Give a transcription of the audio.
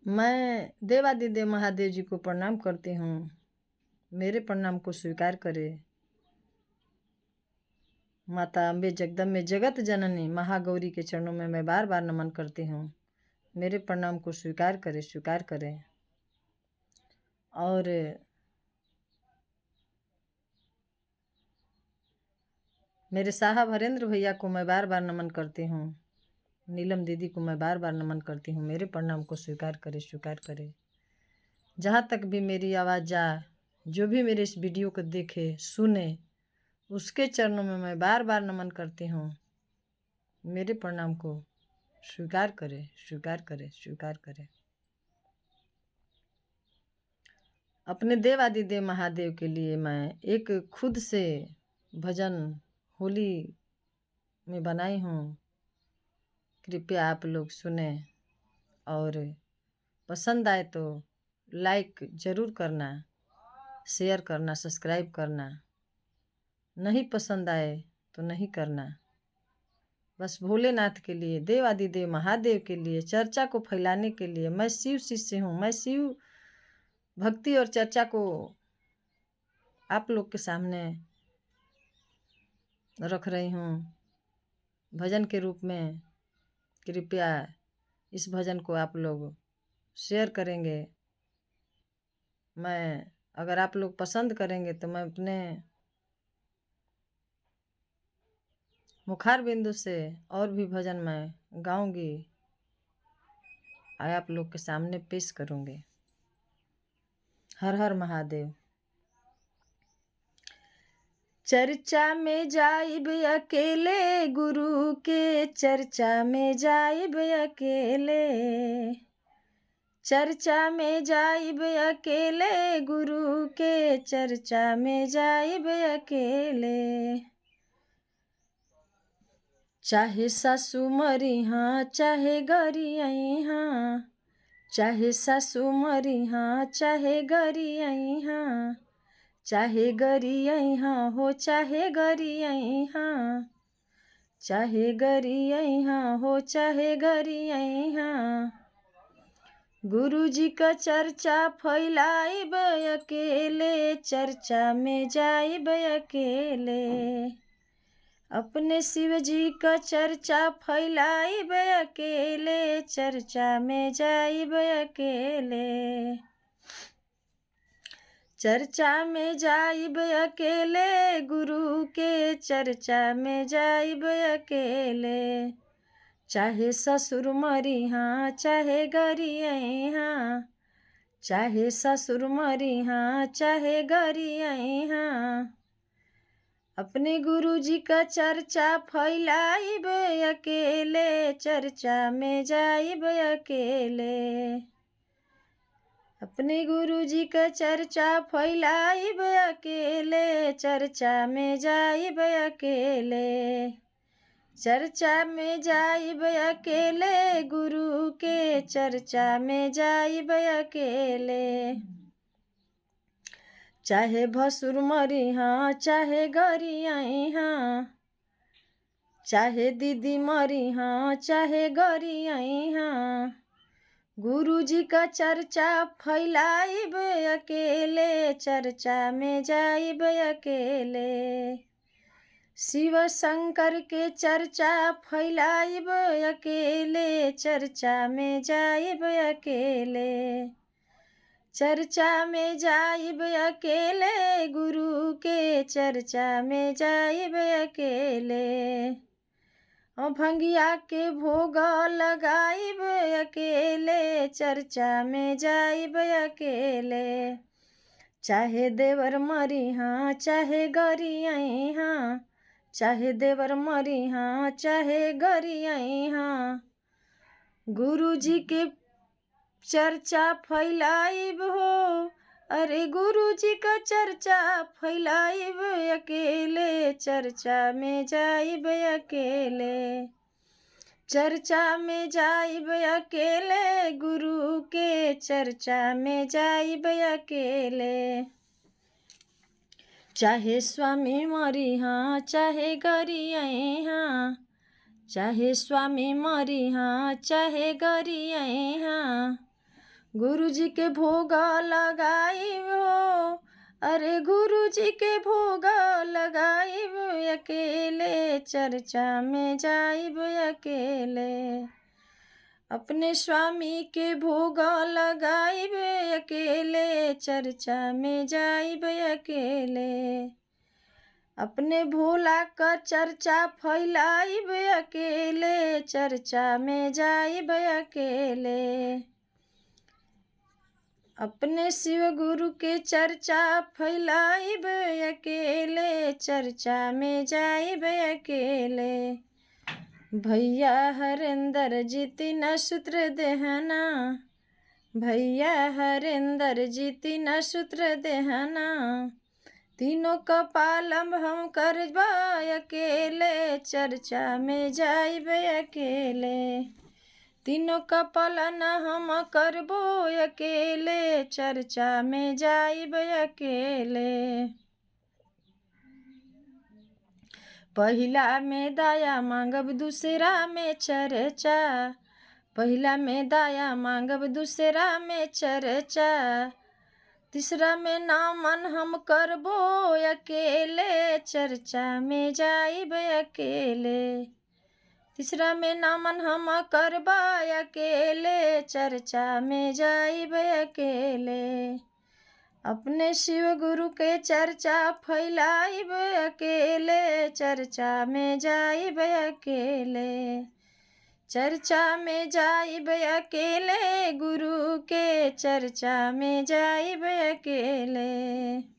मैं देवादिदेव महादेव जी को प्रणाम करती हूँ। मेरे प्रणाम को स्वीकार करें। माता अम्बे जगदम्बे जगत जननी महागौरी के चरणों में मैं बार बार नमन करती हूँ। मेरे प्रणाम को स्वीकार करें, स्वीकार करें। और मेरे साहब हरेंद्र भैया को मैं बार बार नमन करती हूँ। नीलम दीदी को मैं बार बार नमन करती हूँ। मेरे प्रणाम को स्वीकार करें, स्वीकार करें। जहाँ तक भी मेरी आवाज़ जाए, जो भी मेरे इस वीडियो को देखे सुने, उसके चरणों में मैं बार बार नमन करती हूँ। मेरे प्रणाम को स्वीकार करें, स्वीकार करें, स्वीकार करें। अपने देवादिदेव महादेव के लिए मैं एक खुद से भजन होली में बनाई हूँ। कृपया आप लोग सुने और पसंद आए तो लाइक ज़रूर करना, शेयर करना, सब्सक्राइब करना। नहीं पसंद आए तो नहीं करना। बस भोलेनाथ के लिए, देवादिदेव महादेव के लिए, चर्चा को फैलाने के लिए मैं शिव शिष्य हूँ। मैं शिव भक्ति और चर्चा को आप लोग के सामने रख रही हूँ भजन के रूप में। कृपया इस भजन को आप लोग शेयर करेंगे। मैं अगर आप लोग पसंद करेंगे तो मैं अपने मुखार बिंदु से और भी भजन मैं गाऊंगी, आप लोग के सामने पेश करूंगी। हर हर महादेव। चर्चा में जाइब अकेले, गुरु के चर्चा में जाइब अकेले। चर्चा में जाइब अकेले, गुरु के चर्चा में जाइब अकेले। चाहे सासु मरी हाँ, चाहे गरी आई हाँ। चाहे सासु मरी हाँ, चाहे गरी आई हाँ। चाहे गरी आई हाँ हो, चाहे गरी आई हाँ। चाहे गरी आई हाँ हो, चाहे गरी आई हाँ। गुरु जी का चर्चा फैलाइब अकेले, चर्चा में जाइब अकेले। अपने शिव जी का चर्चा फैलाइब अकेले, चर्चा में जाइब अकेले। चर्चा में जाइब अकेले, गुरु के चर्चा में जाइब अकेले। चाहे ससुर मरी हाँ, चाहे गरी आई हाँ। चाहे ससुर मरी हाँ, चाहे गरी आई हाँ। अपने गुरु जी का चर्चा फैलाइब अकेले, चर्चा में जाइब अकेले। अपने गुरु जी का चर्चा फैलाइब अकेले, चर्चा में जाइब अकेले। चर्चा में जाइब अकेले, गुरु के चर्चा में जाइब अकेले। चाहे भसुर मरी हाँ, चाहे गरी आई हाँ। चाहे दीदी मरी हाँ, चाहे गरी आई हाँ। गुरु जी का चर्चा फैलाइब अकेले, चर्चा में जाइब अकेले। शिव शंकर के चर्चा फैलाइब अकेले, चर्चा में जाइब अकेले। चर्चा में जाइब अकेले, गुरु के चर्चा में जाइब अकेले। भंगिया के भोग लगाइब अकेले, चर्चा में जाइब अकेले। चाहे देवर मरी हाँ, चाहे गरी आई हाँ। चाहे देवर मरी हाँ, चाहे गरी आई हाँ। गुरु जी के चर्चा फैलाइब हो, अरे गुरु जी का चर्चा फैलाइब अकेले, चर्चा में जाइब अकेले। चर्चा में जाइब अकेले, गुरु के चर्चा में जाइब अकेले। चाहे स्वामी मरी हाँ, चाहे गरी आई हाँ। चाहे स्वामी मरी हाँ, चाहे गरी आई हाँ। गुरु जी के भोग लगाइब हो, अरे गुरु जी के भोग लगाइब, अकेले चर्चा में जाइब अकेले। अपने स्वामी के भोग लगाइब, अकेले चर्चा में जाइब अकेले। अपने भोला का चर्चा फैलाइब, अकेले चर्चा में जाइब अकेले। अपने शिव गुरु के चर्चा फैलाइब, अकेले चर्चा में जाइब अकेले। भैया हरेंद्र जी तीन सूत्र देहना, भैया हरेंद्र जी तीन सूत्र देहना, तीनों का पालन हम करबा अकेले चर्चा में जाइब अकेले। तीनों का पालन हम करबो अकेले चर्चा में जाइब अकेले। पहिला में दाया मांगब दूसरा में चर्चा, पहिला में दाया मांगब दूसरा में चर्चा, तीसरा में नामन हम करबो अकेले चर्चा में जाइब अकेले। तीसरा में नामन हम करबा अकेले चर्चा में जाइब अकेले। अपने शिव गुरु के चर्चा फैलाइब, अकेले चर्चा में जाइब अकेले। चर्चा में जाइब अकेले, गुरु के चर्चा में जाइब अकेले।